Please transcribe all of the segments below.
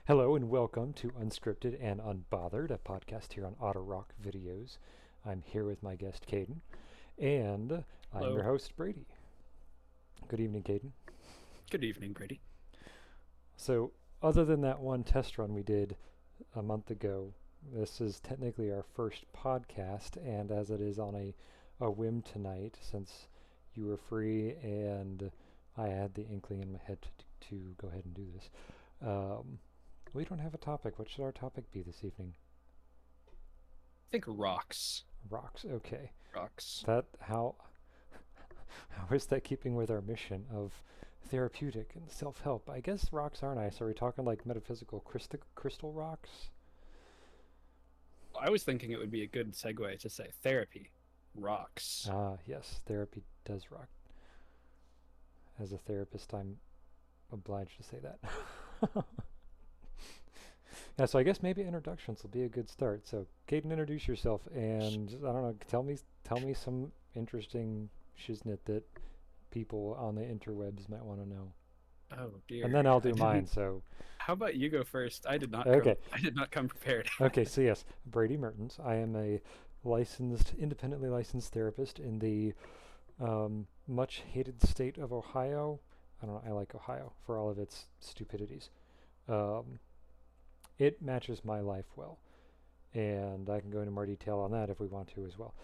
Hello and welcome to Unscripted and Unbothered, a podcast here on Auto Rock Videos. I'm here with my guest Caden, and I'm your Hello. host Brady. Good evening, Caden. Good evening, Brady. So, other than that one test run we did a month ago, this is technically our first podcast, and as it is on a whim tonight, since you were free and I had the inkling in my head to go ahead and do this. We don't have a topic. What should our topic be this evening? I think rocks. Rocks. Okay. Rocks. That how is that keeping with our mission of therapeutic and self-help? I guess rocks are nice. Are we talking like metaphysical crystal rocks? I was thinking it would be a good segue to say therapy. Rocks. Ah, yes, therapy does rock. As a therapist, I'm obliged to say that. Yeah, so I guess maybe introductions will be a good start. So, Caden, introduce yourself, and I don't know, tell me some interesting shiznit that people on the interwebs might want to know, Oh and dear. then I'll I do mine. didn't. So, How about you go first? I did not come. okay, I did not come prepared. okay. So yes, Brady Mertens. I am a independently licensed therapist in the much hated state of Ohio. I don't know. I like Ohio for all of its stupidities. Um, it matches my life well, and I can go into more detail on that if we want to as well.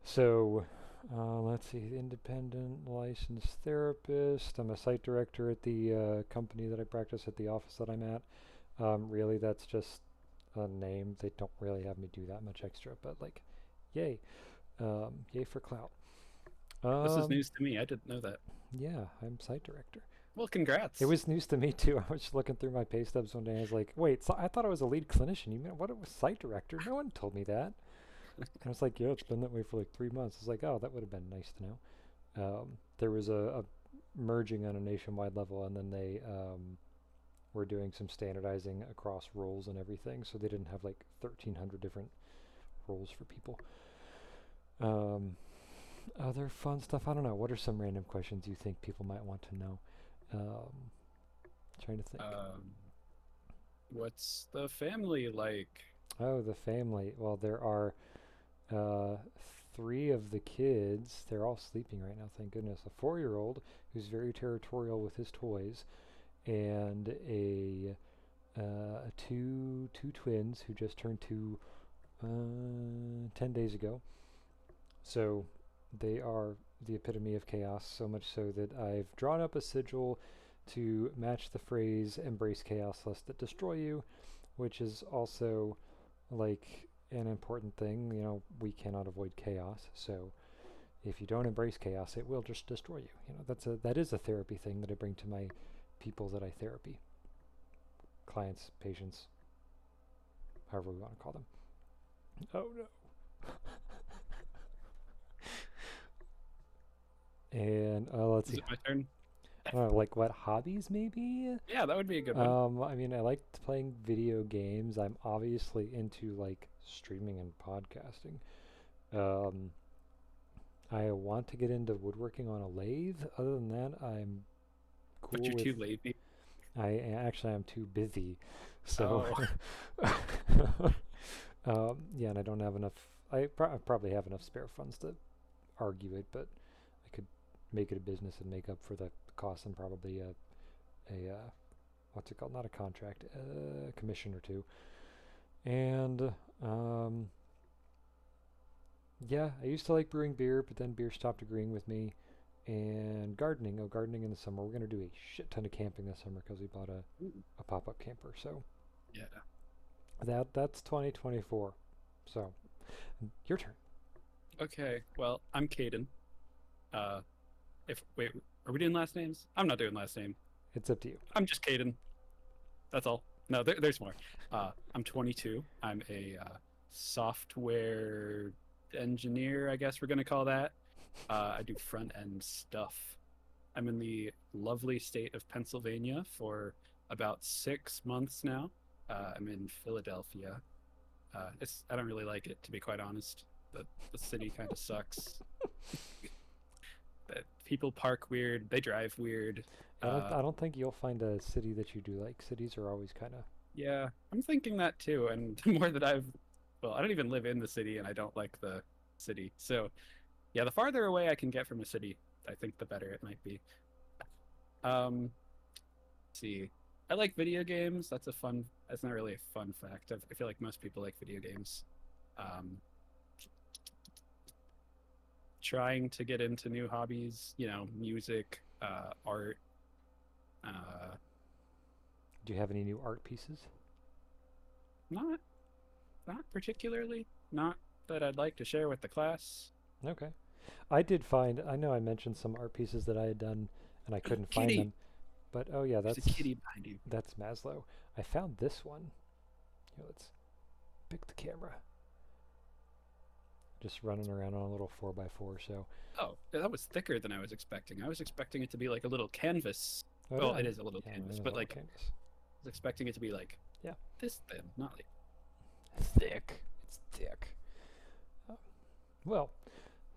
So, let's see, independent licensed therapist. I'm a site director at the company that I practice at the office that I'm at. Really, that's just a name. They don't really have me do that much extra, but like, yay, yay for clout. This is Um, news to me. I didn't know that. yeah, I'm site director. Well, It congrats. was news to me too. I was just looking through my pay stubs one day. I was like, "Wait, so I thought I was a lead clinician. You mean what? It was site director? No one told me that." And I was like, "Yeah, it's been that way for like 3 months." I was like, "Oh, that would have been nice to know." There was a merging on a nationwide level, and then they were doing some standardizing across roles and everything, so they didn't have like 1,300 different roles for people. Um, Other fun stuff. I don't know. What are some random questions you think people might want to know? Um, Trying to think. Um, what's the family like? Oh, the family. Well, there are three of the kids. They're all sleeping right now, thank goodness. A 4-year-old who's very territorial with his toys, and a two twins who just turned 2 10 days ago. So they are the epitome of chaos, so much so that I've drawn up a sigil to match the phrase "embrace chaos lest it destroy you," which is also like an important thing. You know, we cannot avoid chaos, so if you don't embrace chaos, it will just destroy you. You know, that is a therapy thing that I bring to my people that I therapy, clients, patients, however we want to call them. Oh no. And let's Is see, it my turn? like what hobbies maybe? Yeah, that would be a good one. I mean, I like playing video games. I'm obviously into like streaming and podcasting. Um, I want to get into woodworking on a lathe. Other than that, I'm But cool you're too with. lazy. I'm too busy, so Oh, yeah, and I don't have enough. I probably have enough spare funds to argue it, but I could make it a business and make up for the cost and probably a what's it called? Not a contract, a commission or two. And yeah, I used to like brewing beer, but then beer stopped agreeing with me. And gardening. Oh, gardening in the summer. We're gonna do a shit ton of camping this summer because we bought ooh, a pop up camper. So yeah. that's 2024. So your turn. Okay. Well, I'm Caden. Uh, if wait, are we doing last names? I'm not doing last name. It's up to you. I'm just Caden. That's all. No, there's more. I'm 22. I'm a software engineer, I guess we're gonna call that. I do front end stuff. I'm in the lovely state of Pennsylvania for about 6 months now. I'm in Philadelphia. I don't really like it, to be quite honest. The city kind of sucks. That people park weird, they drive weird. I Uh, don't think you'll find a city that you do like. Cities are always kind of Yeah, I'm thinking that too. And the more that well, I don't even live in the city and I don't like the city. So, yeah, the farther away I can get from a city, I think the better it might be. Let's see. I like video games. That's not really a fun fact. I feel like most people like video games. Um, Trying to get into new hobbies, music, art. Uh, Do you have any new art pieces? not not particularly. Not that I'd like to share with the class. Okay. I did find, I know I mentioned some art pieces that I had done and I couldn't find Kitty, them, but oh yeah, there's a kitty behind you. that's Maslow. I found this one. Here, let's pick the camera. Just running around on a little 4x4, so. Oh, that was thicker than I was expecting. I was expecting it to be like a little canvas. Oh, Well, no, it is a little yeah, canvas, it is a but little like I canvas. was expecting it to be like Yeah. this thin, not like Thick. It's thick. Oh, well,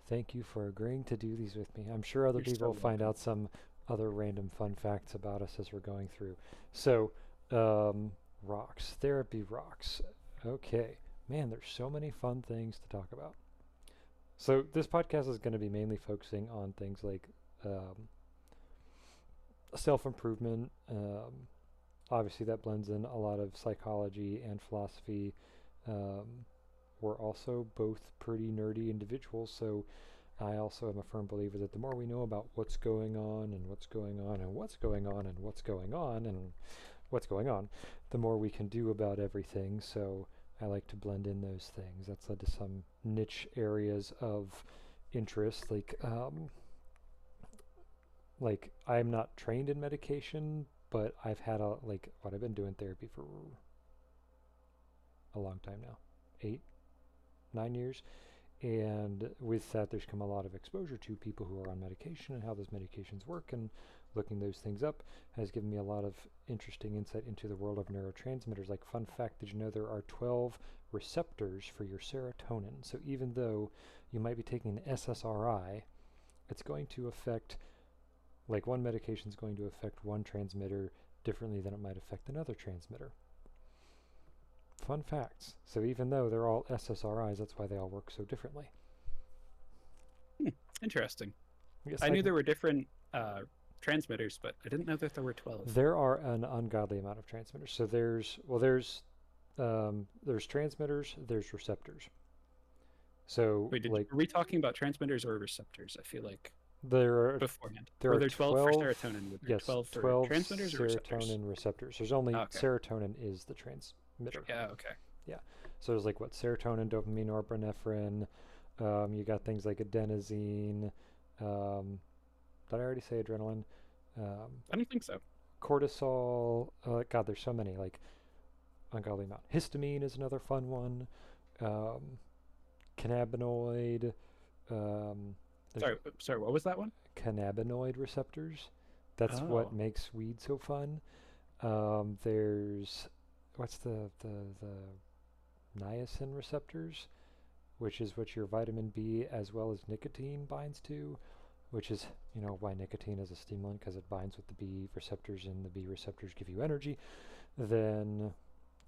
thank you for agreeing to do these with me. I'm sure other you're people so will find welcome. out some other random fun facts about us as we're going through. So, rocks, therapy rocks. Okay. Man, there's so many fun things to talk about. So, this podcast is going to be mainly focusing on things like self improvement. Obviously, that blends in a lot of psychology and philosophy. Um, we're also both pretty nerdy individuals, so I also am a firm believer that the more we know about what's going on and what's going on and what's going on and what's going on and what's going on, the more we can do about everything. So I like to blend in those things. That's led to some niche areas of interest, like I'm not trained in medication, but I've had I've been doing therapy for a long time now, 8, 9 years. And with that, there's come a lot of exposure to people who are on medication and how those medications work, and looking those things up has given me a lot of interesting insight into the world of neurotransmitters. Like, fun fact, did you know there are 12 receptors for your serotonin? So even though you might be taking an SSRI, it's going to affect, like, one medication is going to affect one transmitter differently than it might affect another transmitter. Fun facts. So even though they're all SSRIs, that's why they all work so differently. Hmm, interesting. Yes, I knew there were different transmitters, but I didn't know that there were 12. there are an ungodly amount of transmitters. So there's transmitters, there's receptors. So Wait, were we talking about transmitters or receptors? I feel like there are beforehand. there Were are there 12 for 12, serotonin? Were there yes, 12 for 12 transmitters or receptors? serotonin receptors. There's only Okay. serotonin is the transmitter. Yeah, okay. Yeah. So there's like what, serotonin, dopamine, norepinephrine. You got things like adenosine. Did I already say adrenaline? Um, I don't think so. Cortisol. God, there's so many. Like, ungodly amount. Histamine is another fun one. Um, Cannabinoid. There's Sorry, what was that one? cannabinoid receptors. That's what Oh. makes weed so fun. There's what's the niacin receptors, which is what your vitamin B as well as nicotine binds to, which is, why nicotine is a stimulant, because it binds with the B receptors and the B receptors give you energy. Then,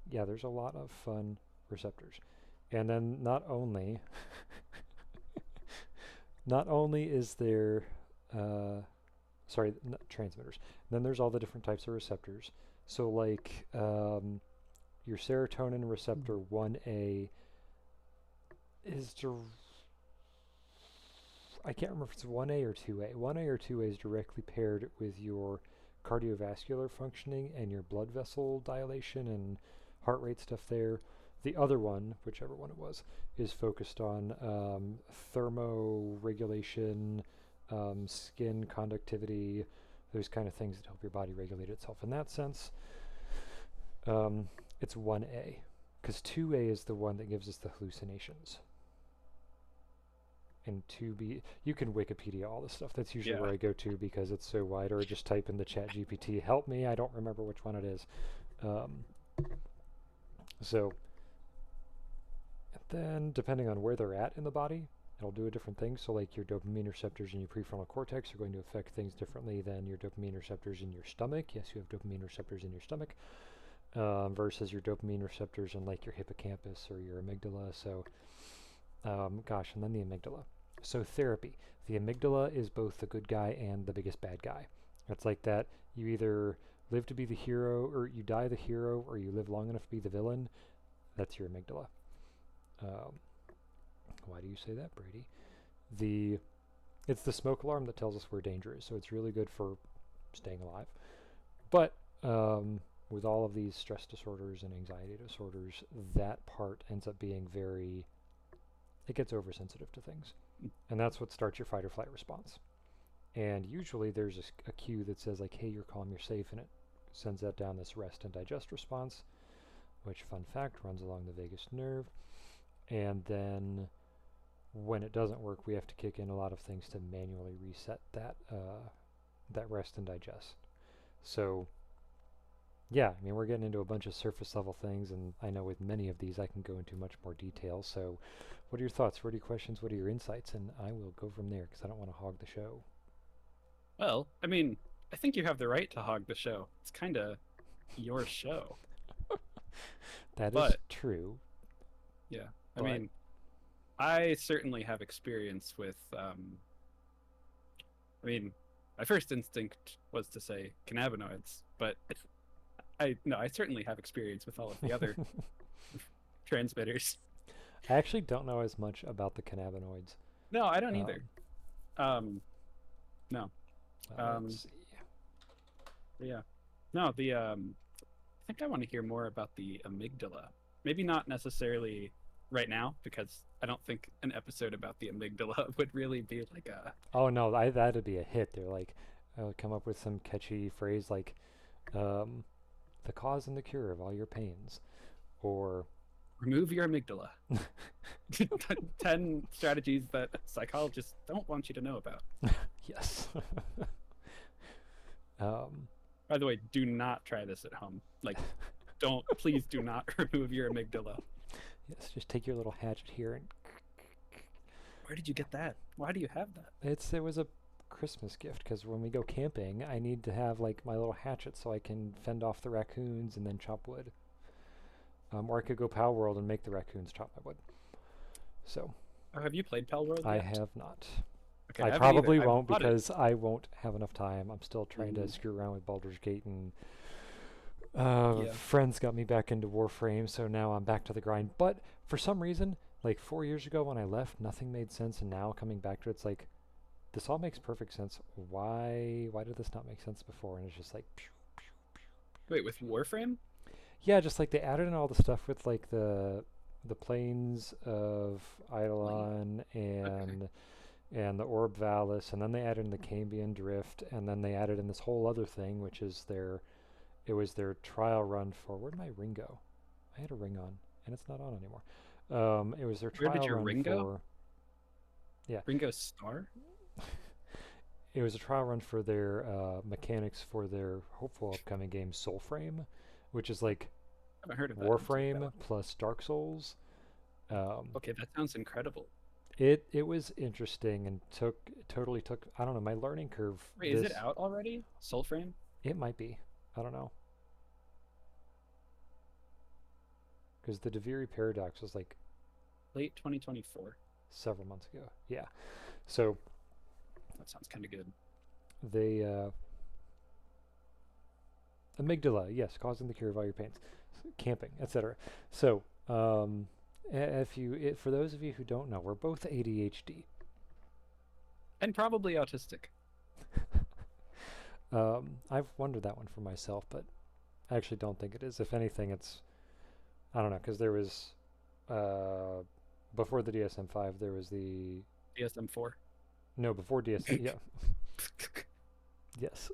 yeah, there's a lot of fun receptors. And then not only is there, transmitters, then there's all the different types of receptors. So, like, your serotonin receptor 1A is I can't remember if it's 1A or 2A. 1A or 2A is directly paired with your cardiovascular functioning and your blood vessel dilation and heart rate stuff there. The other one, whichever one it was, is focused on thermoregulation, skin conductivity, those kind of things that help your body regulate itself in that sense. It's 1A, because 2A is the one that gives us the hallucinations. And 2B, you can Wikipedia all this stuff. That's usually where Yeah. I go to because it's so wide, or just type in the chat GPT, help me, I don't remember which one it is. Um, so, then depending on where they're at in the body, it'll do a different thing. So like your dopamine receptors in your prefrontal cortex are going to affect things differently than your dopamine receptors in your stomach. Yes, you have dopamine receptors in your stomach. versus your dopamine receptors in like your hippocampus or your amygdala. So, gosh, and then the amygdala. So therapy. The amygdala is both the good guy and the biggest bad guy. It's like that you either live to be the hero or you die the hero or you live long enough to be the villain. That's your amygdala. Um, why do you say that, Brady? It's the smoke alarm that tells us we're dangerous, so it's really good for staying alive. But with all of these stress disorders and anxiety disorders, that part ends up being it gets oversensitive to things. And that's what starts your fight or flight response. And usually there's a cue that says like, hey, you're calm, you're safe, and it sends that down this rest and digest response, which, fun fact, runs along the vagus nerve. And then when it doesn't work, we have to kick in a lot of things to manually reset that rest and digest. So yeah, I mean, we're getting into a bunch of surface level things, and I know with many of these I can go into much more detail. So what are your thoughts? What are your questions? What are your insights? And I will go from there because I don't want to hog the show. Well, I mean, I think you have the right to hog the show. It's kind of your show. That is But true. yeah, I But mean, I certainly have experience with. I mean, my first instinct was to say cannabinoids, but I certainly have experience with all of the other transmitters. I actually don't know as much about the cannabinoids. No, I don't Um, either. Um, no. let's see. Yeah. No, I think I want to hear more about the amygdala. Maybe not necessarily right now, because I don't think an episode about the amygdala would really be like a. Oh no, that'd be a hit. They're like, I would come up with some catchy phrase like, um, the cause and the cure of all your pains, or Remove your amygdala. 10 strategies that psychologists don't want you to know about. yes. um, By the way, do not try this at home. Like, please do not remove your amygdala. yes, just take your little hatchet here and Where did you get that? Why do you have that? it was a Christmas gift because when we go camping, I need to have like my little hatchet so I can fend off the raccoons and then chop wood. Or I could go Pal World and make the raccoons chop my wood. So Oh, have you played Pal World I yet? have not. Okay, I haven't probably either. I've won't bought it. because I won't have enough time. I'm still trying to screw around with Baldur's Gate and Yeah. friends got me back into Warframe, so now I'm back to the grind. But for some reason, like 4 years ago when I left, nothing made sense, and now coming back to it, it's like this all makes perfect sense. Why did this not make sense before? And it's just like, Wait, with Warframe? yeah, just like they added in all the stuff with like the plains of Eidolon and the Orb Valis, and then they added in the Cambion Drift, and then they added in this whole other thing, which is it was their trial run for, where'd my ring go? I had a ring on, and it's not on anymore. It was their Where did trial your run ring go? for, yeah, Ringo Starr? it was a trial run for their mechanics for their hopeful upcoming game Soulframe, which is like I haven't heard of that. Warframe plus Dark Souls. Okay, that sounds incredible. It was interesting and totally took, I don't know, my learning curve. Wait, is it out already? Soulframe? It might be. I don't know. Because the Deviri Paradox was like Late 2024. several months ago. Yeah. So That sounds kind of good. they amygdala, yes, causing the cure of all your pains, camping, etc. So for those of you who don't know, we're both ADHD. And probably autistic. I've wondered that one for myself, but I actually don't think it is. If anything, it's, I don't know, because there was before the DSM-5 there was the DSM-4. no before DSM yeah yes.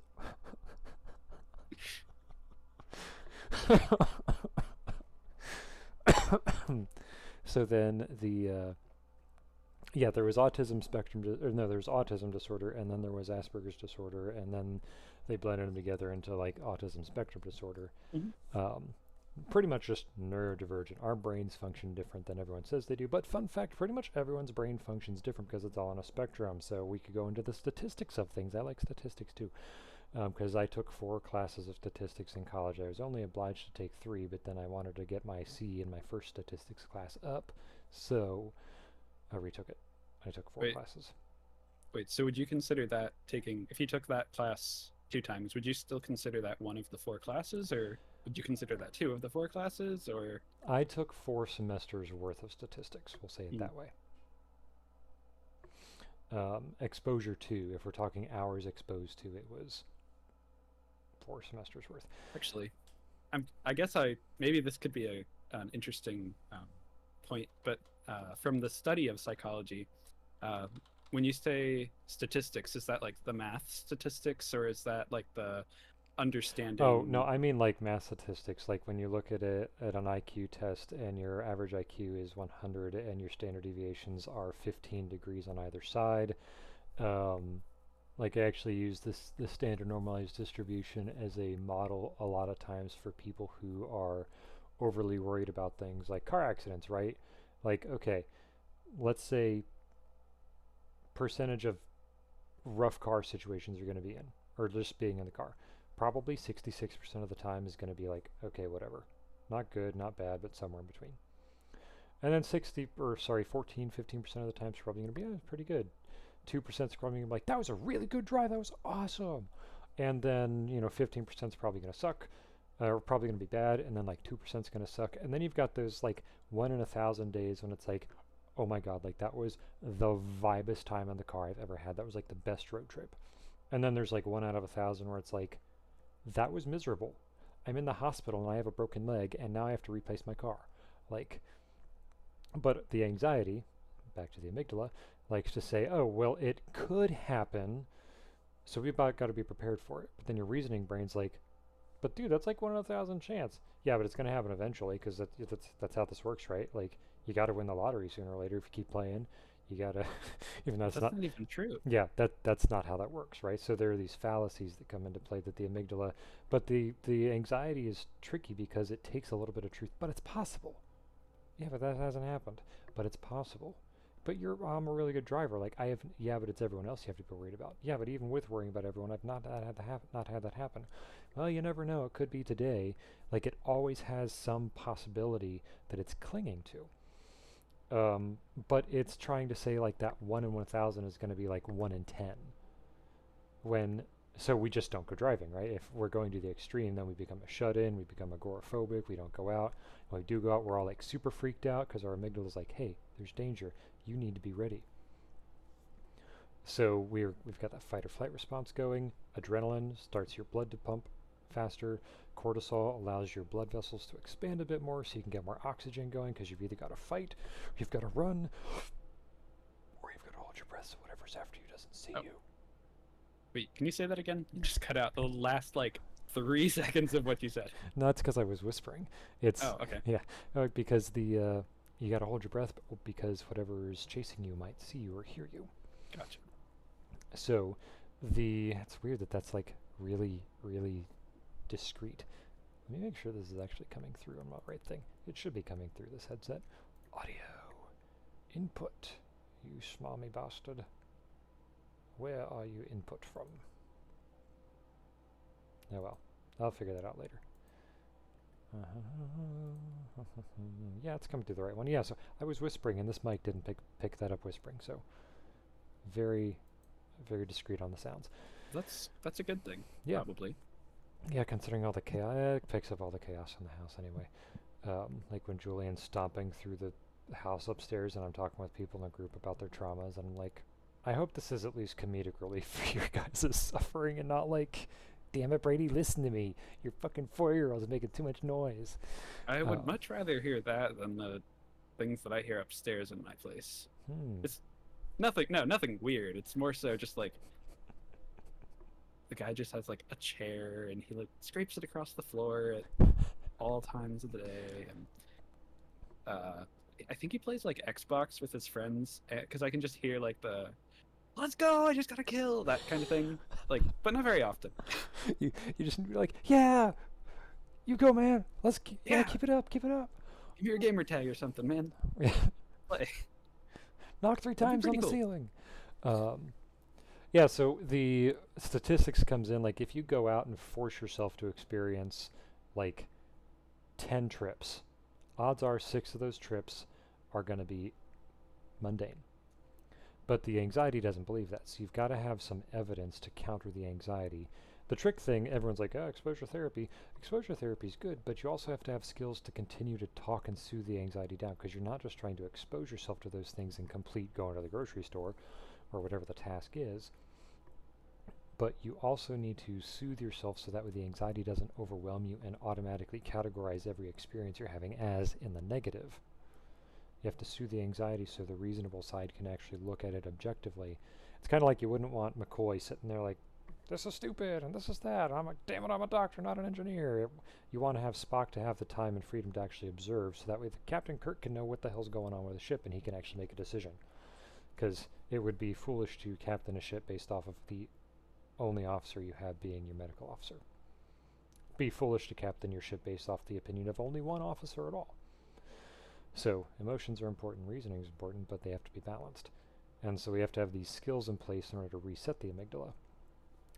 So then there was autism spectrum there was autism disorder, and then there was Asperger's disorder, and then they blended them together into like autism spectrum disorder. Pretty much just neurodivergent. Our brains function different than everyone says they do, but fun fact, pretty much everyone's brain functions different because it's all on a spectrum. So we could go into the statistics of things. I like statistics too. because I took 4 classes of statistics in college. I was only obliged to take 3, but then I wanted to get my C in my first statistics class up, so I retook it. I took 4 Wait, classes. wait. So would you consider that taking, if you took that class 2 times, would you still consider that one of the 4 classes, or would you consider that 2 of the 4 classes, or? I took 4 semesters worth of statistics, we'll say it Hmm. that way. Exposure 2, if we're talking hours exposed to, it was 4 semesters worth. Actually, I guess maybe this could be an interesting point, but from the study of psychology, uh, when you say statistics, is that like the math statistics, or is that like the Oh, no, understanding? I mean like math statistics, like when you look at it at an IQ test and your average IQ is 100 and your standard deviations are 15 degrees on either side. Um, like I actually use the standard normalized distribution as a model a lot of times for people who are overly worried about things like car accidents, right? Like, okay, let's say percentage of rough car situations you're going to be in, or just being in the car. Probably 66% of the time is going to be like, okay, whatever. Not good, not bad, but somewhere in between. And then 14, 15% of the time is probably going to be pretty good. 2% is probably going to be like, that was a really good drive, that was awesome. And then, 15% is probably going to suck, or probably going to be bad, and then like 2% is going to suck. And then you've got those like 1 in 1,000 days when it's like, oh my god, like that was the vibest time in the car I've ever had. That was like the best road trip. And then there's like 1 out of 1,000 where it's like, that was miserable. I'm in the hospital and I have a broken leg and now I have to replace my car. Like, but the anxiety, back to the amygdala, likes to say, oh, well, it could happen, so we've got to be prepared for it. But then your reasoning brain's like, but dude, that's like 1 in 1,000 chance. Yeah, but it's going to happen eventually because that's how this works, right? Like, you got to win the lottery sooner or later if you keep playing. You got to, even though But it's that's not, not even true. yeah, that's not how that works, right? So there are these fallacies that come into play that the amygdala, but the anxiety is tricky because it takes a little bit of truth, but it's possible. Yeah, but that hasn't happened, but it's possible. But I'm a really good driver. Like I have, yeah, but it's everyone else you have to be worried about. Yeah, but even with worrying about everyone, I've not had that happen. Well, you never know. It could be today. Like it always has some possibility that it's clinging to. But it's trying to say like that 1 in 1,000 is going to be like 1 in 10. When so we just don't go driving, right? If we're going to the extreme, then we become a shut-in, we become agoraphobic, we don't go out. When we do go out, we're all like super freaked out because our amygdala is like, hey, there's danger. You need to be ready. So we've got that fight or flight response going. Adrenaline starts your blood to pump faster. Cortisol allows your blood vessels to expand a bit more so you can get more oxygen going because you've either got to fight, or you've got to run, or you've got to hold your breath so whatever's after you doesn't see Oh, you. wait, can you say that again? You just cut out the last like 3 seconds of what you said. No, that's because I was whispering. It's Oh, okay. yeah, because you got to hold your breath because whatever is chasing you might see you or hear you. Gotcha. So it's weird that that's like really discreet. Let me make sure this is actually coming through on the right thing. It should be coming through this headset. Audio input. You smarmy bastard. Where are you input from? Oh well, I'll figure that out later. Yeah, it's coming through the right one. Yeah, so I was whispering and this mic didn't pick that up whispering, so very discreet on the sounds. That's a good thing, Yeah. probably. Yeah, considering all the chaos, it picks up all the chaos in the house anyway. Like when Julian's stomping through the house upstairs and I'm talking with people in the group about their traumas, and I'm like, I hope this is at least comedic relief for your guys' suffering and not like, damn it, Brady, listen to me. Your fucking 4-year-old's making too much noise. I would much rather hear that than the things that I hear upstairs in my place. Hmm. It's nothing weird. It's more so just like the guy just has like a chair and he like scrapes it across the floor at all times of the day, and I think he plays like Xbox with his friends because I can just hear like the "Let's go! I just got to kill" that kind of thing, like, but not very often. you just need to be like, yeah, you go, man. Yeah, Keep it up, keep it up. give me your gamer tag or something, man. Play. Knock 3 That'd be times on pretty the cool. ceiling. Um, Yeah, so the statistics comes in like if you go out and force yourself to experience like 10 trips, odds are 6 of those trips are going to be mundane. But the anxiety doesn't believe that. So you've got to have some evidence to counter the anxiety. The trick thing, everyone's like, oh, exposure therapy. Exposure therapy is good, but you also have to have skills to continue to talk and soothe the anxiety down because you're not just trying to expose yourself to those things and complete going to the grocery store or whatever the task is, but you also need to soothe yourself so that way the anxiety doesn't overwhelm you and automatically categorize every experience you're having as in the negative. You have to soothe the anxiety so the reasonable side can actually look at it objectively. It's kind of like you wouldn't want McCoy sitting there like, this is stupid and this is that. I'm like, damn it, I'm a doctor, not an engineer. You want to have Spock to have the time and freedom to actually observe so that way the Captain Kirk can know what the hell's going on with the ship and he can actually make a decision. Because it would be foolish to captain a ship based off of the only officer you have being your medical officer. Be foolish to captain your ship based off the opinion of only one officer at all. So emotions are important, reasoning is important, but they have to be balanced. And so we have to have these skills in place in order to reset the amygdala.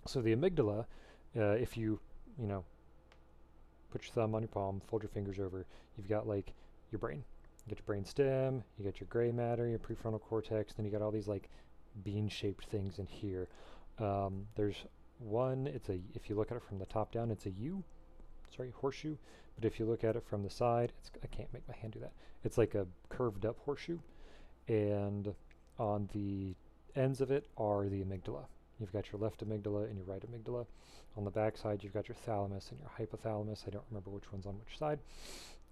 So the amygdala, if you, put your thumb on your palm, fold your fingers over, you've got like your brain. You get your brain stem, you get your gray matter, your prefrontal cortex, then you got all these like bean-shaped things in here. There's one, if you look at it from the top down, it's a horseshoe. But if you look at it from the side, I can't make my hand do that. It's like a curved up horseshoe. And on the ends of it are the amygdala. You've got your left amygdala and your right amygdala. On the back side, you've got your thalamus and your hypothalamus. I don't remember which one's on which side.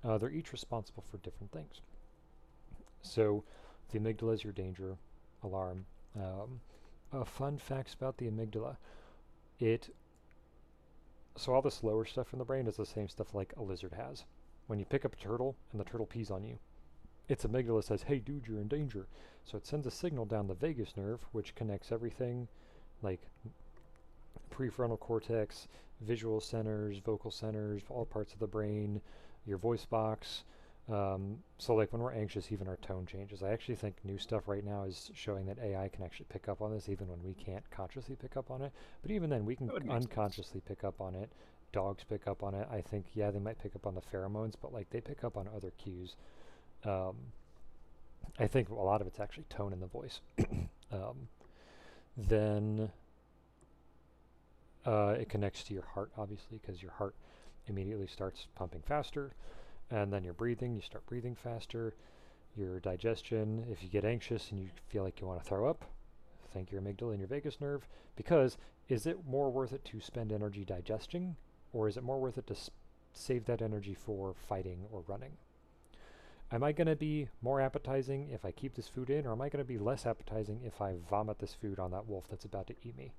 They're each responsible for different things. So the amygdala is your danger alarm. Fun facts about the amygdala. So all this lower stuff in the brain is the same stuff like a lizard has. When you pick up a turtle and the turtle pees on you, its amygdala says, hey dude, you're in danger. So it sends a signal down the vagus nerve, which connects everything like prefrontal cortex, visual centers, vocal centers, all parts of the brain, your voice box. So like when we're anxious, even our tone changes. I actually think new stuff right now is showing that AI can actually pick up on this even when we can't consciously pick up on it. But even then, we can unconsciously pick up on it. Dogs pick up on it. I think, yeah, they might pick up on the pheromones, but like they pick up on other cues. I think a lot of it's actually tone in the voice. Then it connects to your heart, obviously, because your heart immediately starts pumping faster. And then your breathing, you start breathing faster. Your digestion, if you get anxious and you feel like you want to throw up, thank your amygdala and your vagus nerve. Because is it more worth it to spend energy digesting, or is it more worth it to save that energy for fighting or running? Am I going to be more appetizing if I keep this food in, or am I going to be less appetizing if I vomit this food on that wolf that's about to eat me?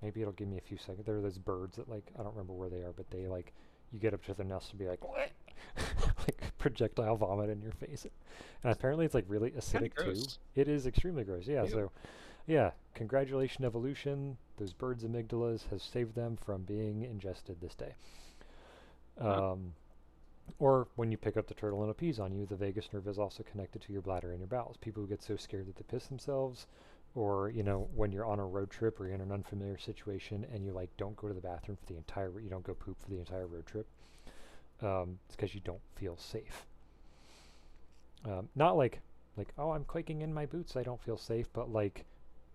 Maybe it'll give me a few seconds. There are those birds that like, I don't remember where they are, but they like, you get up to their nest and be like, like projectile vomit in your face. And apparently it's like really acidic too. It is extremely gross. Yeah. Ew. So yeah, congratulations evolution. Those birds' amygdalas has saved them from being ingested this day. Or when you pick up the turtle and it pees on you, the vagus nerve is also connected to your bladder and your bowels. People who get so scared that they piss themselves, or when you're on a road trip or you're in an unfamiliar situation and you like don't go to the bathroom for you don't go poop for the entire road trip. It's because you don't feel safe. Not like, oh, I'm quaking in my boots, I don't feel safe, but like,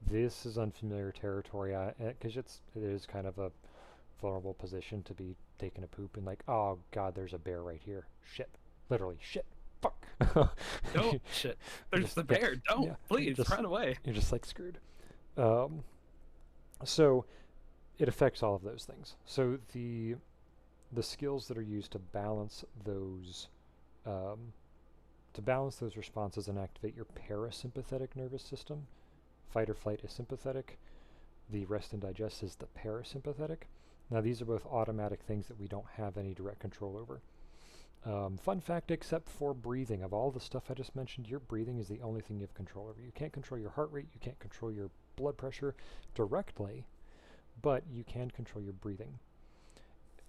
this is unfamiliar territory, because it is kind of a vulnerable position to be taking a poop and like, oh god, there's a bear right here. Shit. Literally, shit. Fuck. Don't shit. There's the bear. Don't. Please, run away. You're just like screwed. So it affects all of those things. So the skills that are used to balance those responses and activate your parasympathetic nervous system. Fight or flight is sympathetic. The rest and digest is the parasympathetic. Now these are both automatic things that we don't have any direct control over. Fun fact, except for breathing, of all the stuff I just mentioned, your breathing is the only thing you have control over. You can't control your heart rate, you can't control your blood pressure directly, but you can control your breathing.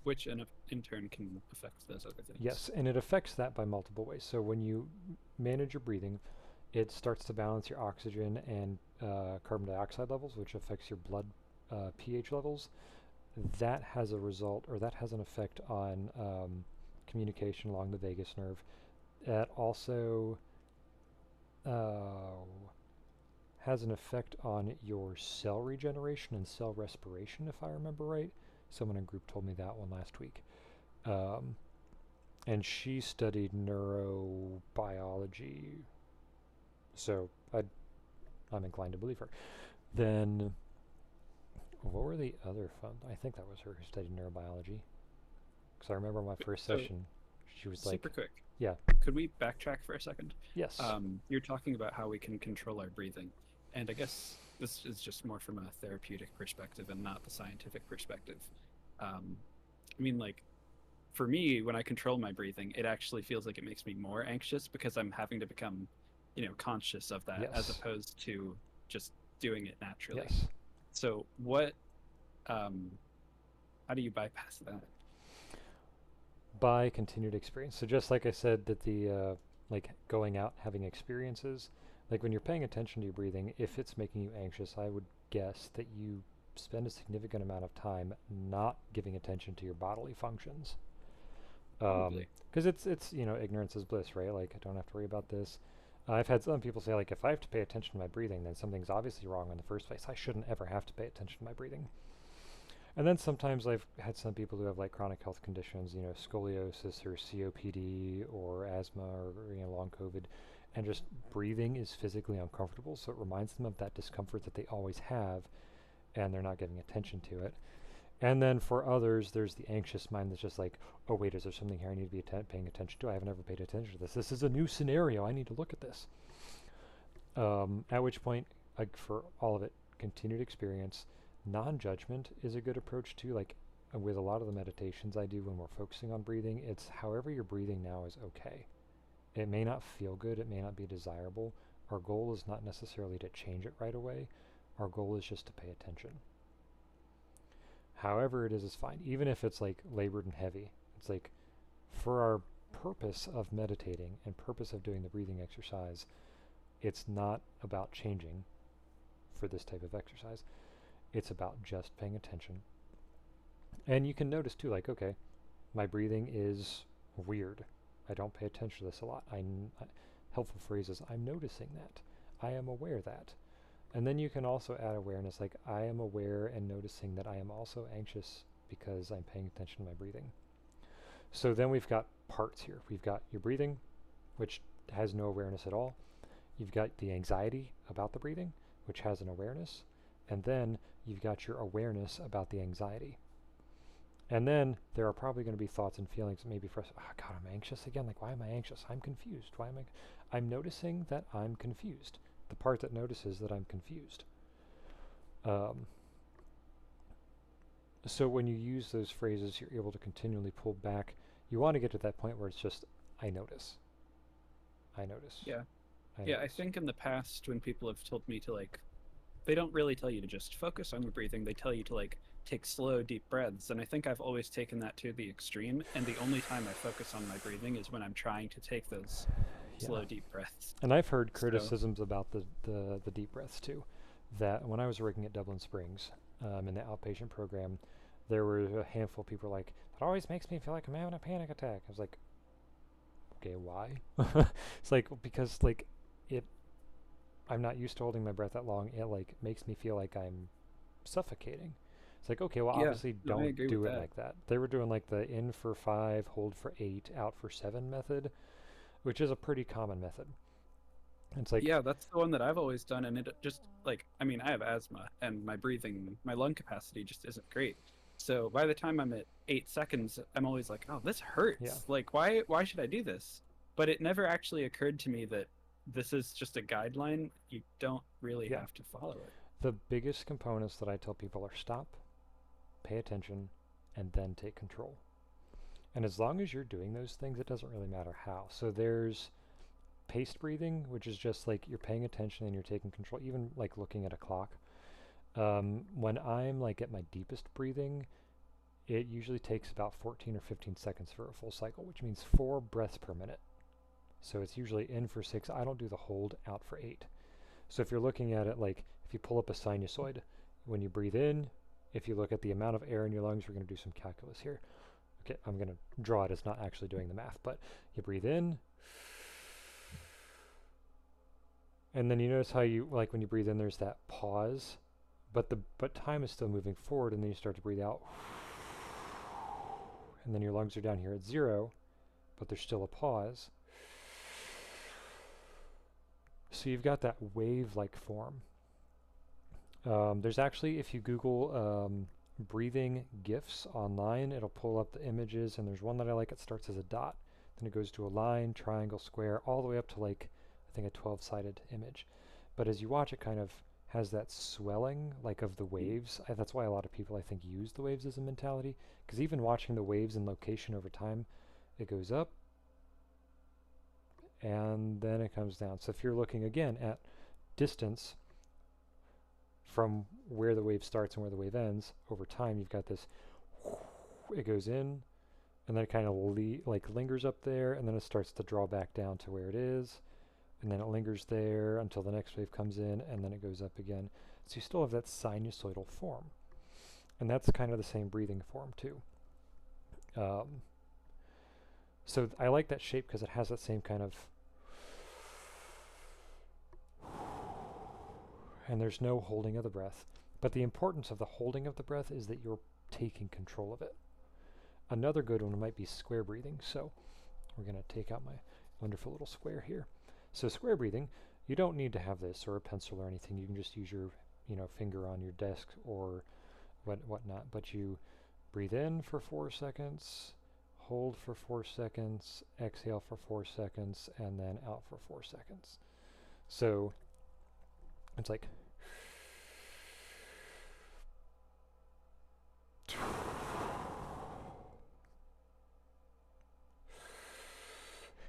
Which in turn can affect those other things. Yes, and it affects that by multiple ways. So when you manage your breathing, it starts to balance your oxygen and carbon dioxide levels, which affects your blood pH levels. That has a result, or that has an effect on communication along the vagus nerve. That also uh, has an effect on your cell regeneration and cell respiration, if I remember right. Someone in group told me that one last week. Um, and she studied neurobiology, so I'm inclined to believe her. Then, what were the other fun? I think that was her who studied neurobiology. Because I remember my first So session, she was like, super quick. yeah, Could we backtrack for a second? yes, You're talking about how we can control our breathing, and I guess this is just more from a therapeutic perspective and not the scientific perspective. Um, I mean, like for me, when I control my breathing, it actually feels like it makes me more anxious because I'm having to become, conscious of that as yes, opposed to just doing it naturally. yes. So, what, um, how do you bypass that? By continued experience. So just like I said, that the like going out, having experiences, like when you're paying attention to your breathing, if it's making you anxious, I would guess that you spend a significant amount of time not giving attention to your bodily functions. Probably. Because it's ignorance is bliss, right? Like I don't have to worry about this. I've had some people say like if I have to pay attention to my breathing, then something's obviously wrong in the first place. I shouldn't ever have to pay attention to my breathing. And then sometimes I've had some people who have like chronic health conditions, scoliosis or COPD or asthma or long COVID, and just breathing is physically uncomfortable. So it reminds them of that discomfort that they always have, and they're not giving attention to it. And then for others, there's the anxious mind that's just like, oh wait, is there something here I need to be paying attention to? I haven't ever paid attention to this. This is a new scenario. I need to look at this. At which point, like for all of it, continued experience, non-judgment is a good approach too. Like with a lot of the meditations I do when we're focusing on breathing, it's however you're breathing now is okay. It may not feel good, it may not be desirable. Our goal is not necessarily to change it right away. Our goal is just to pay attention. However it is fine. Even if it's like labored and heavy. It's like for our purpose of meditating and purpose of doing the breathing exercise, it's not about changing for this type of exercise. It's about just paying attention. And you can notice too, like, okay, my breathing is weird. I don't pay attention to this a lot. Helpful phrases, I'm noticing that. I am aware that. And then you can also add awareness, like, I am aware and noticing that I am also anxious because I'm paying attention to my breathing. So then we've got parts here. We've got your breathing, which has no awareness at all. You've got the anxiety about the breathing, which has an awareness. And then you've got your awareness about the anxiety. And then there are probably going to be thoughts and feelings maybe for us, oh God, I'm anxious again. Like, why am I anxious? I'm confused. Why am I? I'm noticing that I'm confused. The part that notices that I'm confused. Um, so when you use those phrases, you're able to continually pull back. You want to get to that point where it's just, I notice. I notice. Yeah. I Yeah. I notice. think in the past, when people have told me to they don't really tell you to just focus on your breathing. They tell you to take slow, deep breaths. And I think I've always taken that to the extreme. And the only time I focus on my breathing is when I'm trying to take those Yeah. slow, deep breaths. And I've heard So, criticisms about the deep breaths too. That when I was working at Dublin Springs in the outpatient program, there were a handful of people like, that always makes me feel like I'm having a panic attack. I was like, okay, why? It's like, because like it, I'm not used to holding my breath that long. It like makes me feel like I'm suffocating. It's like, okay, well, yeah, obviously no, I don't agree with do it that. like that. They were doing like the in for 5, hold for 8, out for 7 method, which is a pretty common method. It's like, Yeah, that's the one that I've always done. And it just I mean, I have asthma and my lung capacity just isn't great. So by the time I'm at 8 seconds, I'm always like, oh, this yeah, hurts. Like, why should I do this? But it never actually occurred to me that this is just a guideline. You don't really yeah. have to follow it. The biggest components that I tell people are stop, pay attention, and then take control. And as long as you're doing those things, it doesn't really matter how. So there's paced breathing, which is just like you're paying attention and you're taking control, even like looking at a clock. When I'm like at my deepest breathing, it usually takes about 14 or 15 seconds for a full cycle, which means 4 breaths per minute. So it's usually in for 6. I don't do the hold, out for 8. So if you're looking at it like if you pull up a sinusoid, when you breathe in, if you look at the amount of air in your lungs, we're going to do some calculus here. Okay, I'm going to draw it as not actually doing the math, but you breathe in, and then you notice how you, like when you breathe in, there's that pause, but time is still moving forward, and then you start to breathe out, and then your lungs are down here at 0, but there's still a pause. So you've got that wave-like form. There's actually, if you Google breathing GIFs online, it'll pull up the images, and there's one that I like. It starts as a dot, then it goes to a line, triangle, square, all the way up to like, I think a 12-sided image. But as you watch, it kind of has that swelling, like of the waves. That's why a lot of people, I think, use the waves as a mentality, because even watching the waves in location over time, it goes up, and then it comes down. So if you're looking again at distance from where the wave starts and where the wave ends, over time you've got this, it goes in, and then it kind of lingers up there, and then it starts to draw back down to where it is, and then it lingers there until the next wave comes in, and then it goes up again. So you still have that sinusoidal form, and that's kind of the same breathing form too. So I like that shape because it has that same kind of, and there's no holding of the breath. But the importance of the holding of the breath is that you're taking control of it. Another good one might be square breathing. So we're going to take out my wonderful little square here. So square breathing, you don't need to have this or a pencil or anything. You can just use your finger on your desk or whatnot. But you breathe in for 4 seconds, hold for 4 seconds, exhale for 4 seconds, and then out for 4 seconds. So it's like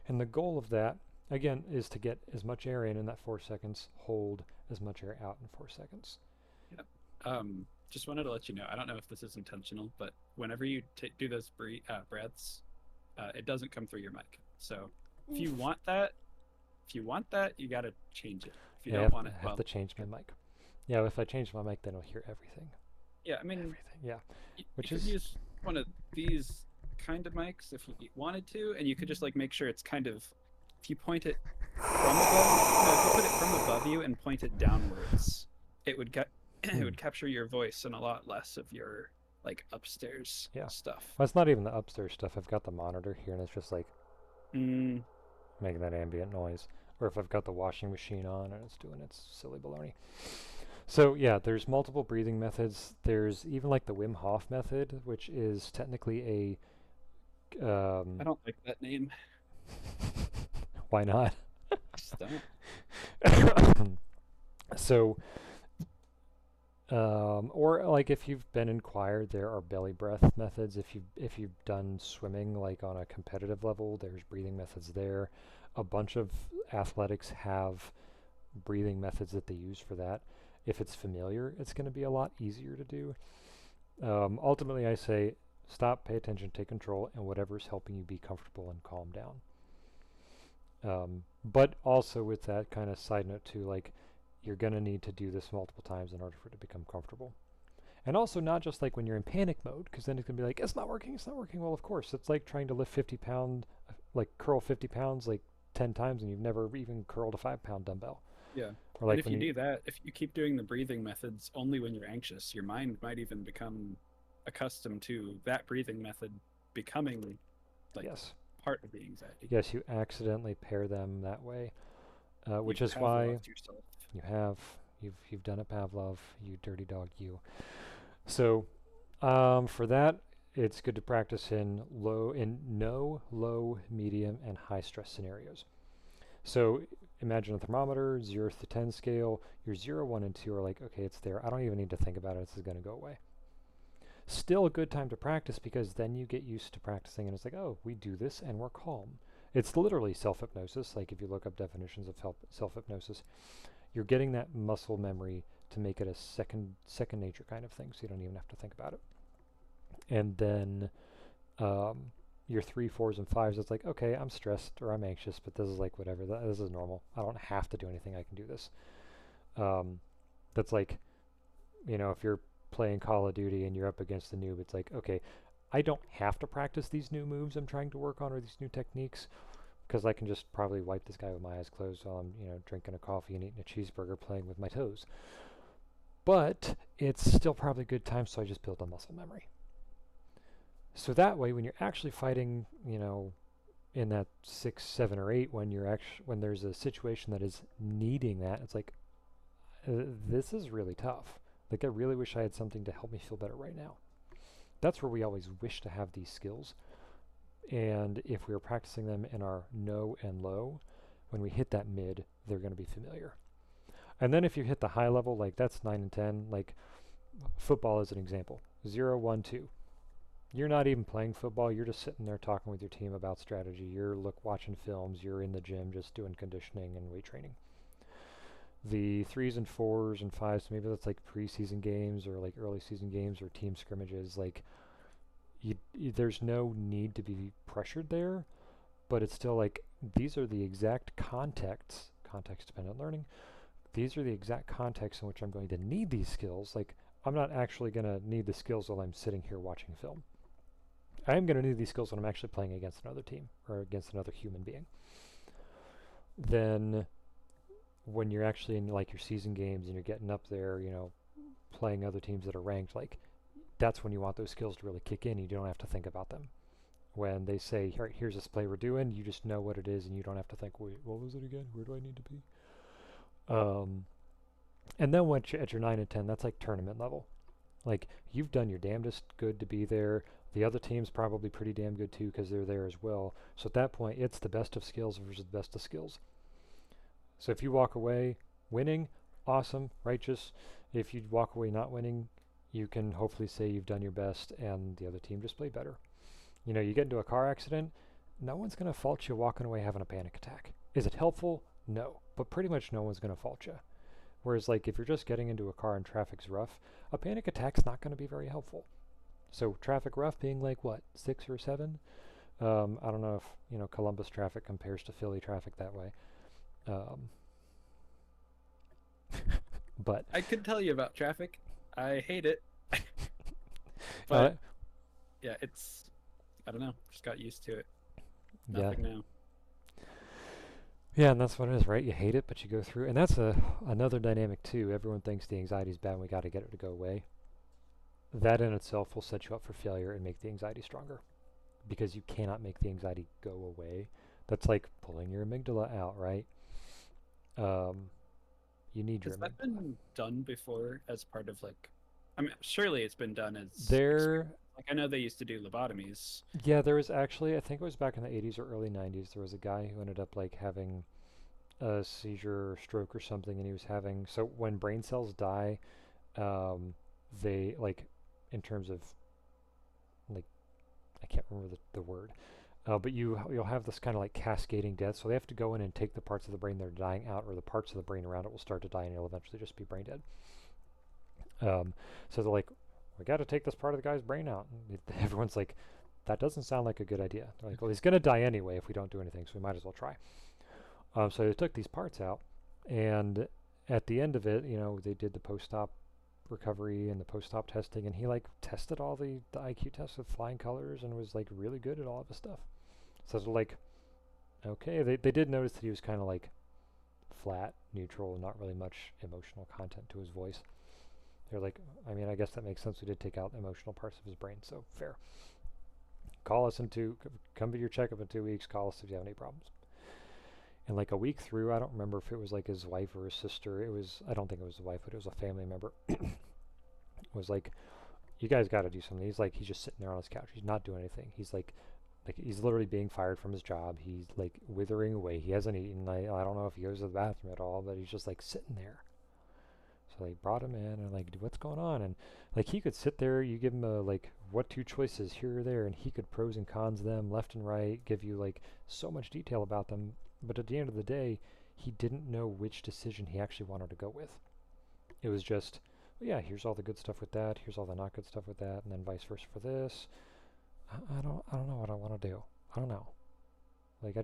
and the goal of that, again, is to get as much air in that 4 seconds, hold as much air out in 4 seconds. Yep. Just wanted to let you know, I don't know if this is intentional, but whenever you do those breaths, it doesn't come through your mic. So if you want that, you got to change it. If you don't want it, I have to change my mic. Yeah, if I change my mic, then I'll hear everything. Yeah, I mean, everything. Yeah, which is use one of these kind of mics if you wanted to, and you could just like make sure it's kind of, if you point it from above, if you put it from above you and point it downwards, it would it would capture your voice and a lot less of your like upstairs stuff. Well, it's not even the upstairs stuff. I've got the monitor here, and it's just like making that ambient noise. Or if I've got the washing machine on and it's doing its silly baloney. So yeah, there's multiple breathing methods. There's even like the Wim Hof method, which is technically a... I don't like that name. Why not? Just don't. So... or like if you've been in choir, there are belly breath methods. If you've done swimming like on a competitive level, there's breathing methods there. A bunch of athletics have breathing methods that they use for that. If it's familiar, it's going to be a lot easier to do. Ultimately, I say stop, pay attention, take control, and whatever's helping you be comfortable and calm down. But also with that kind of side note too, like you're going to need to do this multiple times in order for it to become comfortable. And also not just like when you're in panic mode, because then it's going to be like, it's not working. Well, of course, it's like trying to lift 50 pound, like curl 50 pounds like 10 times and you've never even curled a 5-pound dumbbell. Yeah. Or like and if you do that, if you keep doing the breathing methods only when you're anxious, your mind might even become accustomed to that breathing method becoming like part of the anxiety. Yes, you accidentally pair them that way, which is why you've done it, Pavlov, you dirty dog, you. So for that, it's good to practice in no, low, medium, and high stress scenarios. So imagine a thermometer, 0 to 10 scale. Your 0, 1, and 2 are like, okay, it's there. I don't even need to think about it. This is going to go away. Still a good time to practice because then you get used to practicing and it's like, oh, we do this and we're calm. It's literally self-hypnosis. Like if you look up definitions of self-hypnosis, you're getting that muscle memory to make it a second nature kind of thing, so you don't even have to think about it. And then your 3, 4s, and 5s, it's like, okay, I'm stressed or I'm anxious, but this is like whatever. This is normal. I don't have to do anything. I can do this. Um, that's like, if you're playing Call of Duty and you're up against a noob, it's like, okay, I don't have to practice these new moves I'm trying to work on or these new techniques because I can just probably wipe this guy with my eyes closed while I'm, drinking a coffee and eating a cheeseburger playing with my toes. But it's still probably a good time, so I just build a muscle memory. So that way, when you're actually fighting, in that 6, 7, or 8, when there's a situation that is needing that, it's like, this is really tough. Like, I really wish I had something to help me feel better right now. That's where we always wish to have these skills. And if we are practicing them in our no and low, when we hit that mid, they're going to be familiar. And then if you hit the high level, like that's 9 and 10, like football is an example. 0, 1, 2. You're not even playing football. You're just sitting there talking with your team about strategy. You're watching films. You're in the gym just doing conditioning and weight training. The 3s and 4s and 5s, maybe that's like preseason games or like early season games or team scrimmages. Like there's no need to be pressured there, but it's still like these are the exact context-dependent learning. These are the exact contexts in which I'm going to need these skills. Like I'm not actually going to need the skills while I'm sitting here watching film. I am going to need these skills when I'm actually playing against another team or against another human being. Then when you're actually in like your season games and you're getting up there, playing other teams that are ranked, like that's when you want those skills to really kick in. You don't have to think about them. When they say, all right, here's this play we're doing, you just know what it is and you don't have to think, wait, what was it again? Where do I need to be? And then once you're at your 9 and 10, that's like tournament level. Like you've done your damnedest good to be there. The other team's probably pretty damn good too because they're there as well. So at that point, it's the best of skills versus the best of skills. So if you walk away winning, awesome, righteous. If you walk away not winning, you can hopefully say you've done your best and the other team just played better. You get into a car accident, no one's going to fault you walking away having a panic attack. Is it helpful? No. But pretty much no one's going to fault you. Whereas like if you're just getting into a car and traffic's rough, a panic attack's not going to be very helpful. So traffic rough being like what, 6 or 7? I don't know if, Columbus traffic compares to Philly traffic that way. But I could tell you about traffic. I hate it. but But yeah, I don't know, just got used to it. yeah, Nothing now. yeah, and that's what it is, right? You hate it, but you go through, and that's another dynamic too. Everyone thinks the anxiety is bad, and we got to get it to go away. That in itself will set you up for failure and make the anxiety stronger, because you cannot make the anxiety go away. That's like pulling your amygdala out, right? You need your Has that amygdala. been done before as part of like, I mean, surely it's been done as There, like I know they used to do lobotomies. yeah, there was actually, I think it was back in the 80s or early 90s, there was a guy who ended up like having a seizure or stroke or something, and he was having, so when brain cells die, they like, in terms of like, I can't remember the word, but you'll have this kind of like cascading death, so they have to go in and take the parts of the brain that are dying out, or the parts of the brain around it will start to die, and it'll eventually just be brain dead. So they're like, we got to take this part of the guy's brain out. And everyone's like, that doesn't sound like a good idea. They're like, well, he's going to die anyway if we don't do anything, so we might as well try. So they took these parts out, and at the end of it, they did the post-op recovery and the post-op testing, and he like tested all the IQ tests with flying colors and was like really good at all of his stuff. So they're like, okay, they did notice that he was kind of like flat, neutral, not really much emotional content to his voice. They're like, I mean, I guess that makes sense. We did take out emotional parts of his brain, so fair. Come to your checkup in 2 weeks. Call us if you have any problems. And like a week through, I don't remember if it was like his wife or his sister. I don't think it was his wife, but it was a family member. Was like, you guys got to do something. He's just sitting there on his couch. He's not doing anything. He's like he's literally being fired from his job. He's like withering away. He hasn't eaten. I don't know if he goes to the bathroom at all, but he's just like sitting there. So they brought him in and like, what's going on? And like he could sit there, you give him a like what 2 choices here or there, and he could pros and cons them left and right, give you like so much detail about them. But at the end of the day, he didn't know which decision he actually wanted to go with. It was just, well, yeah, here's all the good stuff with that, here's all the not good stuff with that, and then vice versa for this. I don't know what I want to do. I don't know. Like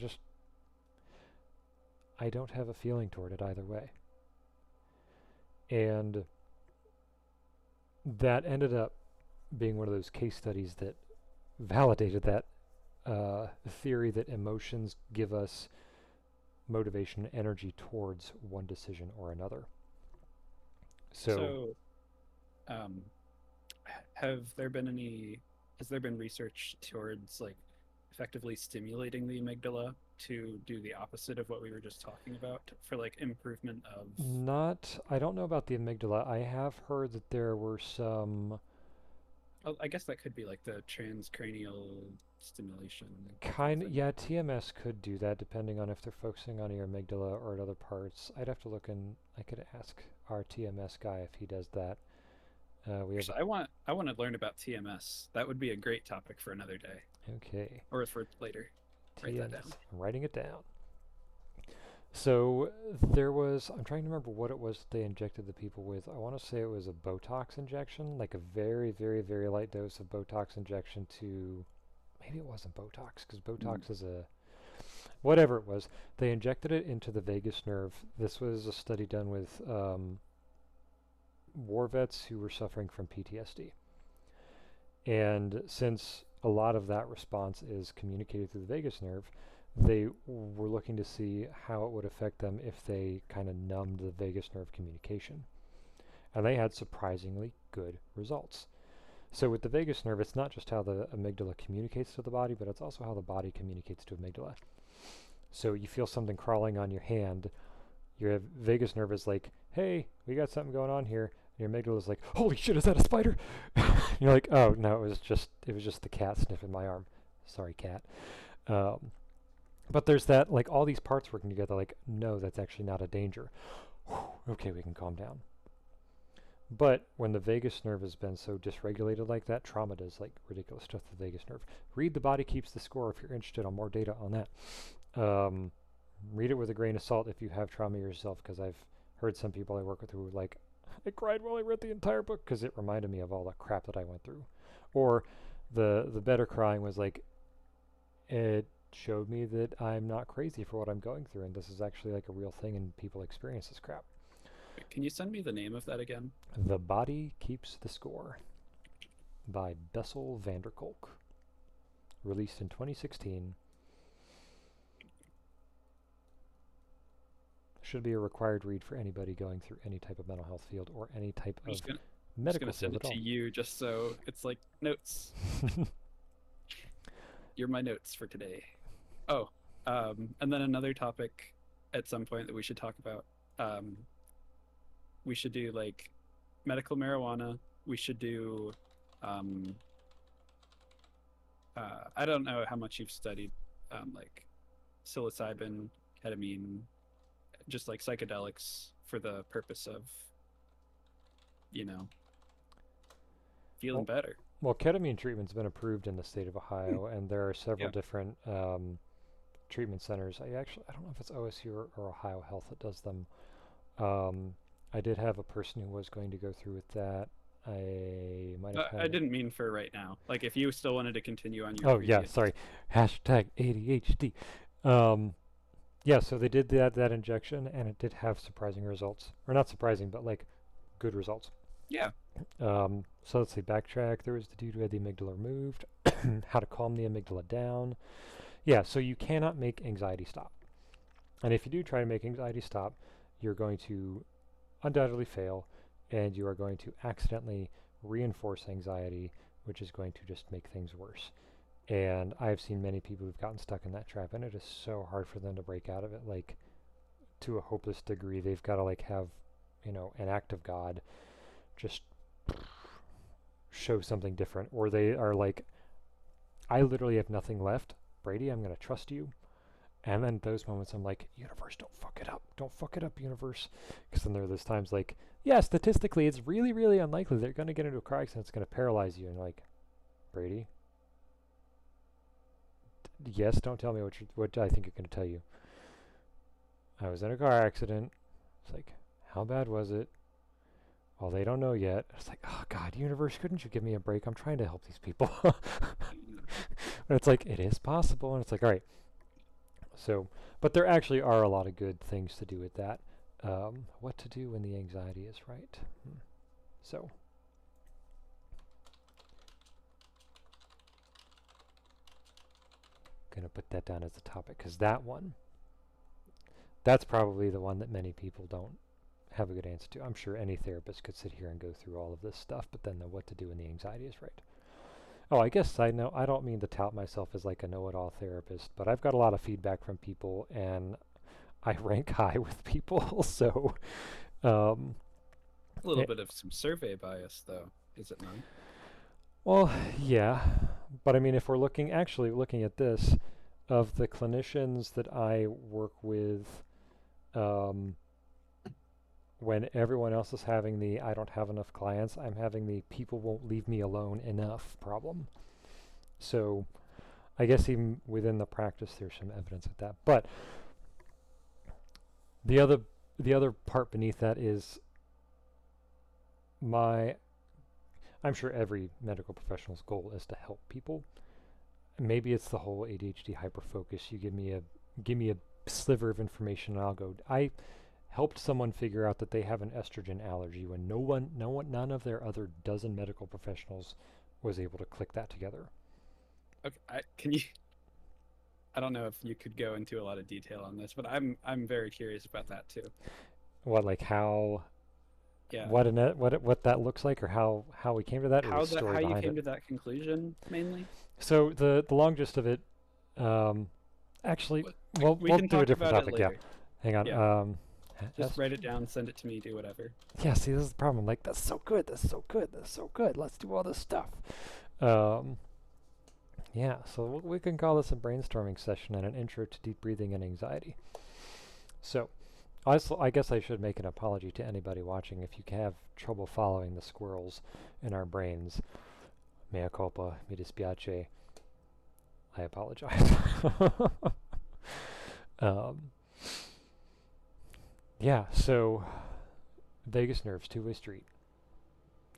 I don't have a feeling toward it either way. And that ended up being one of those case studies that validated that theory that emotions give us motivation and energy towards one decision or another. So, So, um, have there been any? Has there been research towards like effectively stimulating the amygdala to do the opposite of what we were just talking about for like improvement of? I don't know about the amygdala. I have heard that there were some Oh, I guess that could be like the transcranial stimulation kind of thing. yeah, TMS could do that depending on if they're focusing on your amygdala or at other parts. I'd have to look in, I could ask our TMS guy if he does that. We have, Actually, I want to learn about TMS. That would be a great topic for another day okay, or for later. Write that down. TMS. I'm writing it down. So I'm trying to remember what it was that they injected the people with. I want to say it was a Botox injection, like a very, very, very light dose of Botox injection to, maybe it wasn't Botox, because Mm. Botox is whatever it was. They injected it into the vagus nerve. This was a study done with war vets who were suffering from PTSD. And since a lot of that response is communicated through the vagus nerve, they were looking to see how it would affect them if they kind of numbed the vagus nerve communication. And they had surprisingly good results. So with the vagus nerve, it's not just how the amygdala communicates to the body, but it's also how the body communicates to amygdala. So you feel something crawling on your hand, your vagus nerve is like, hey, we got something going on here. And your amygdala is like, holy shit, is that a spider? You're like, oh no, it was just the cat sniffing my arm. Sorry, cat. Um, but there's that, like, all these parts working together, like, no, that's actually not a danger. Okay, we can calm down. But when the vagus nerve has been so dysregulated like that, trauma does like ridiculous stuff to the vagus nerve. Read The Body Keeps the Score if you're interested on more data on that. Um, read it with a grain of salt if you have trauma yourself, because I've heard some people I work with who were like, I cried while I read the entire book because it reminded me of all the crap that I went through. Or the better crying was like, it showed me that I'm not crazy for what I'm going through, and this is actually like a real thing, and people experience this crap. Wait, can you send me the name of that again? The Body Keeps the Score by Bessel van der Kolk, released in 2016. Should be a required read for anybody going through any type of mental health field or any type I'm of just gonna medical send field it at to all. you just so it's like notes. You're my notes for today. Oh, and then another topic at some point that we should talk about. Um, we should do like medical marijuana. We should do. Um, I don't know how much you've studied, like psilocybin, ketamine, just like psychedelics for the purpose of, you know, feeling well, better. well, ketamine treatment's been approved in the state of Hmm. Ohio, and there are several Yeah. different treatment centers. I don't know if it's OSU or Ohio Health that does them. Um, I did have a person who was going to go through with that. I might have I had. didn't mean for right now. Like if you still wanted to continue on your Oh yeah, previous. sorry. Hashtag ADHD. Um, yeah, so they did that injection, and it did have surprising results, or not surprising, but like good results. Yeah. So let's see, backtrack. There was the dude who had the amygdala removed. How to calm the amygdala down. Yeah, so you cannot make anxiety stop. And if you do try to make anxiety stop, you're going to undoubtedly fail, and you are going to accidentally reinforce anxiety, which is going to just make things worse. And I've seen many people who've gotten stuck in that trap, and it is so hard for them to break out of it, like to a hopeless degree. They've got to like have, an act of God just show something different, or they are like, I literally have nothing left. Brady, I'm going to trust you. And then those moments I'm like, universe, don't fuck it up. Don't fuck it up, universe. Because then there are those times like, yeah, statistically, it's really, really unlikely they're going to get into a car accident. It's going to paralyze you. And like, Brady, yes, don't tell me what I think you're going to tell you. I was in a car accident. It's like, how bad was it? Well, they don't know yet. It's like, oh God, universe, couldn't you give me a break? I'm trying to help these people. And it's like, it is possible. And it's like, all right. So, but there actually are a lot of good things to do with that. What to do when the anxiety is right. So, going to put that down as a topic because that's probably the one that many people don't have a good answer to. I'm sure any therapist could sit here and go through all of this stuff, but then the what to do when the anxiety is right. Oh, I guess I know, I don't mean to tout myself as like a know-it-all therapist, but I've got a lot of feedback from people and I rank high with people, so um, A little it, bit of some survey bias, though, is it not? well, yeah, but I mean, if we're actually looking at this, of the clinicians that I work with, um, when everyone else is having the I don't have enough clients, I'm having the people won't leave me alone enough problem. So I guess even within the practice, there's some evidence of that. But the other the other part beneath that is my I'm sure every medical professional's goal is to help people. Maybe it's the whole ADHD hyperfocus. You give me a sliver of information and I'll go. I helped someone figure out that they have an estrogen allergy when none of their other dozen medical professionals was able to click that together. Okay, can you? I don't know if you could go into a lot of detail on this, but I'm very curious about that too. What like how Yeah, what that looks like or how we came to that or the story how you behind came it. to that conclusion mainly. So the long gist of it, um, actually, well, We we'll can do a talk different about it topic. Yeah, later. hang on. Yeah, just write it Estrogen. down, send it to me, do whatever. Yeah, see, this is the problem. Like, that's so good. That's so good. That's so good. Let's do all this stuff. Um, yeah, so we can call this a brainstorming session and an intro to deep breathing and anxiety. So, I guess I should make an apology to anybody watching if you have trouble following the squirrels in our brains. Mea culpa, mi dispiace. I apologize. um, yeah, so vagus nerves, two-way street.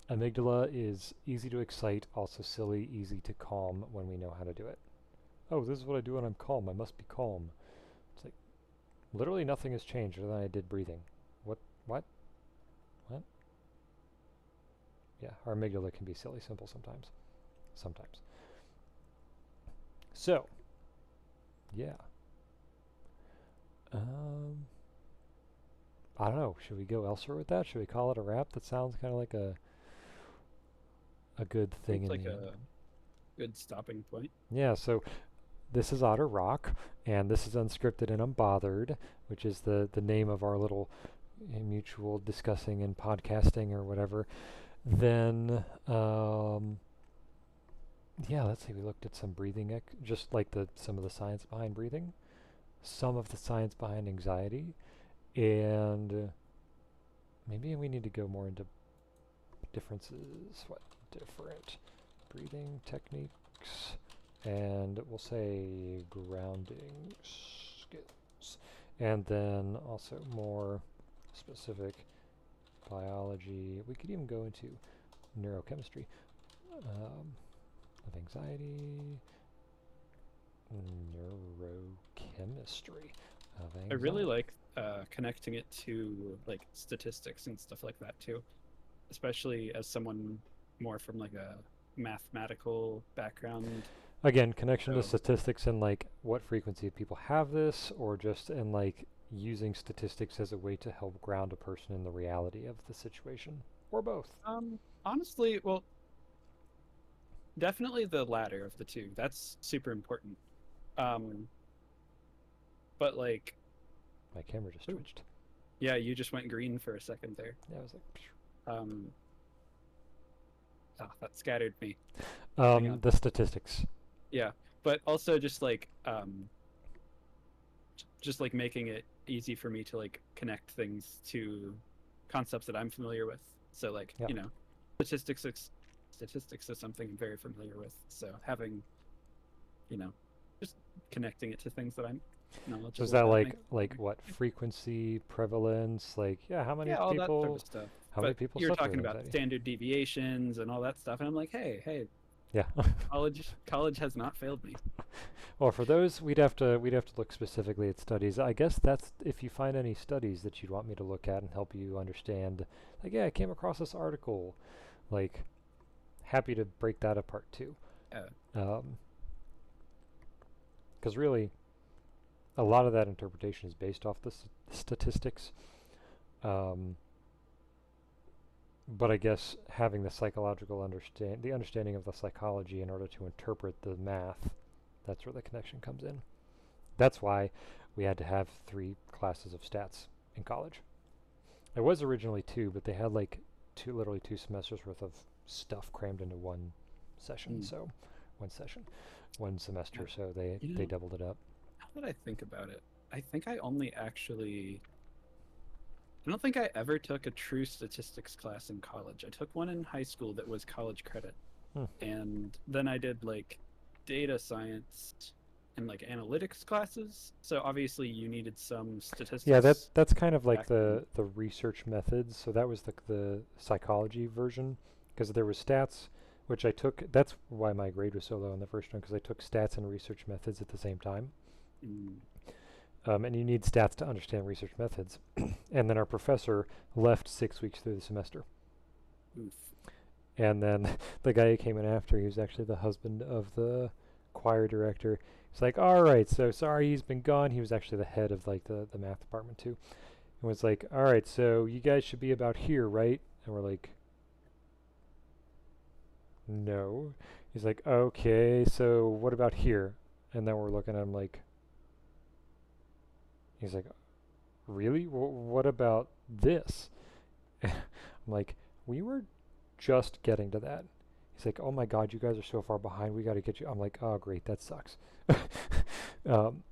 Amygdala is easy to excite, also silly, easy to calm when we know how to do it. Oh, this is what I do when I'm calm. I must be calm. It's like, literally nothing has changed other than I did breathing. What? What? What? Yeah, our amygdala can be silly simple sometimes. Sometimes. So, yeah. Um, I don't know. Should we go elsewhere with that? Should we call it a wrap? That sounds kind of like a good thing Seems in like the end. a good stopping point. Yeah, so this is Otter Rock, and this is Unscripted and Unbothered, which is the name of our little mutual discussing and podcasting or whatever. Then, yeah, let's see. We looked at some breathing, just like some of the science behind breathing, some of the science behind anxiety, and maybe we need to go more into differences. What different breathing techniques? And we'll say grounding skills. And then also more specific biology. We could even go into neurochemistry of anxiety, neurochemistry of I really anxiety. like connecting it to like statistics and stuff like that too, especially as someone more from like a mathematical background. Again, connection to So statistics and like what frequency people have this, or just in like using statistics as a way to help ground a person in the reality of the situation, or both. honestly, well, definitely the latter of the two. That's super important. Um, but like, My camera just ooh, twitched. yeah, you just went green for a second there. Yeah, I was like, Um, that scattered me. Hang on. the statistics. Yeah, but also just like making it easy for me to like connect things to concepts that I'm familiar with. So like, Yeah. you know, statistics is something I'm very familiar with. So having, you know, just connecting it to things that I'm So is knowledgeable that about like what frequency, prevalence, like yeah, yeah, all that sort of stuff. how many But people you're suffer talking with about anxiety? standard deviations and all that stuff, and I'm like, hey, Yeah. College has not failed me. Well, for those, we'd have to look specifically at studies. I guess that's if you find any studies that you'd want me to look at and help you understand. Like, yeah, I came across this article. Like, happy to break that apart too. Yeah. Because really, a lot of that interpretation is based off the statistics. Um, but I guess having the the understanding of the psychology in order to interpret the math, that's where the connection comes in. That's why we had to have 3 classes of stats in college. It was originally 2, but they had like literally 2 semesters worth of stuff crammed into one session. Mm. So, one session, one Yeah. semester. So they You they know, doubled it up. now that I think about it, I think I only actually. I don't think I ever took a true statistics class in college. I took one in high school that was college credit. Hmm. And then I did like data science and like analytics classes. So obviously you needed some Yeah, statistics that's kind of like back then. the research methods. So that was the psychology version, because there was stats, which I took. That's why my grade was so low in the first one, because I took stats and research methods at the same time. Mm, And you need stats to understand research methods. And then our professor left 6 weeks through the semester. oof. And then the guy who came in after, he was actually the husband of the choir director. He's like, all right, so sorry he's been gone. He was actually the head of like the math department too. And was like, all right, so you guys should be about here, right? And we're like, no. He's like, okay, so what about here? And then we're looking at him like, he's like, really? What about this? I'm like, we were just getting to that. He's like, oh my god, you guys are so far behind. We got to get you. I'm like, oh great, that sucks. um,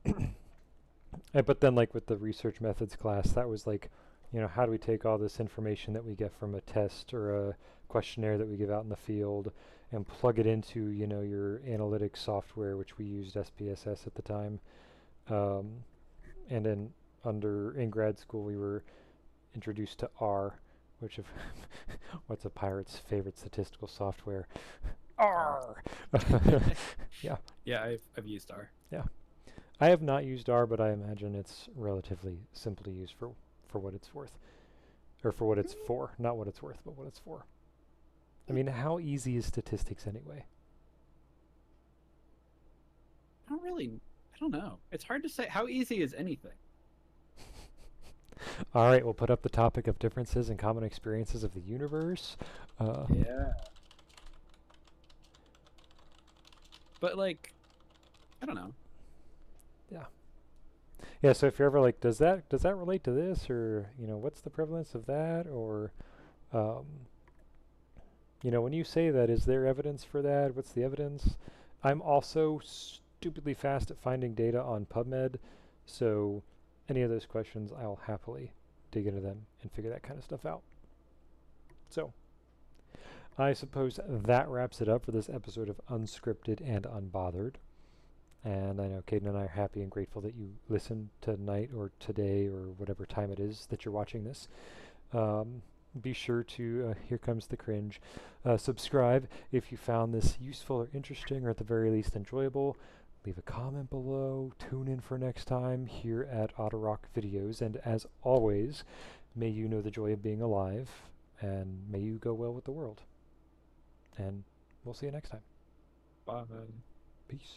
but then like with the research methods class, that was like, how do we take all this information that we get from a test or a questionnaire that we give out in the field and plug it into, your analytics software, which we used SPSS at the time. Um, and then in grad school, we were introduced to R, which of what's a pirate's favorite statistical software? R. R. Yeah. Yeah, I've used R. Yeah. I have not used R, but I imagine it's relatively simple to use for what it's worth, or for what it's for, not what it's worth, but what it's for. I mean, how easy is statistics anyway? I don't know. It's hard to say. How easy is anything? All right, we'll put up the topic of differences and common experiences of the universe. Yeah. But like, I don't know. Yeah. Yeah, so if you're ever like, does that relate to this, or what's the prevalence of that, or um, when you say that, is there evidence for that? What's the evidence? I'm also stupidly fast at finding data on PubMed, so any of those questions, I'll happily dig into them and figure that kind of stuff out. So, I suppose that wraps it up for this episode of Unscripted and Unbothered. And I know Caden and I are happy and grateful that you listened tonight or today or whatever time it is that you're watching this. Be sure to, here comes the cringe, subscribe if you found this useful or interesting or at the very least enjoyable. Leave a comment below. Tune in for next time here at Otterrock Videos. And as always, may you know the joy of being alive and may you go well with the world. And we'll see you next time. Bye. Peace.